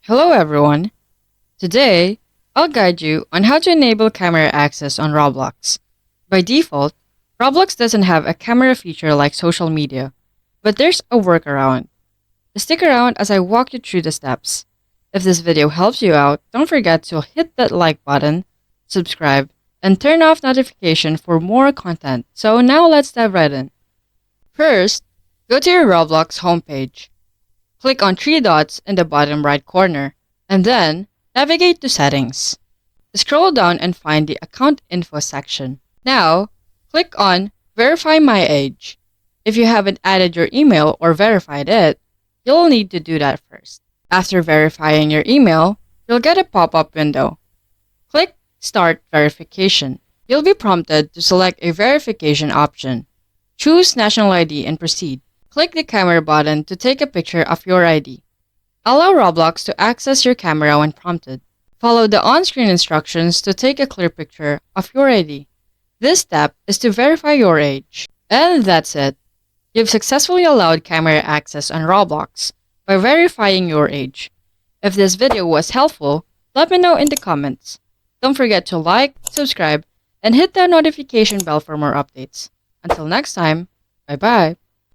Hello everyone! Today, I'll guide you on how to enable camera access on Roblox. By default, Roblox doesn't have a camera feature like social media, but there's a workaround. Stick around as I walk you through the steps. If this video helps you out, don't forget to hit that like button, subscribe, and turn off notification for more content. So now let's dive right in. First, go to your Roblox homepage. Click on three dots in the bottom right corner, and then navigate to Settings. Scroll down and find the Account Info section. Now, click on Verify My Age. If you haven't added your email or verified it, you'll need to do that first. After verifying your email, you'll get a pop-up window. Click Start Verification. You'll be prompted to select a verification option. Choose National ID and proceed. Click the camera button to take a picture of your ID. Allow Roblox to access your camera when prompted. Follow the on-screen instructions to take a clear picture of your ID. This step is to verify your age. And that's it. You've successfully allowed camera access on Roblox by verifying your age. If this video was helpful, let me know in the comments. Don't forget to like, subscribe, and hit the notification bell for more updates. Until next time, bye-bye.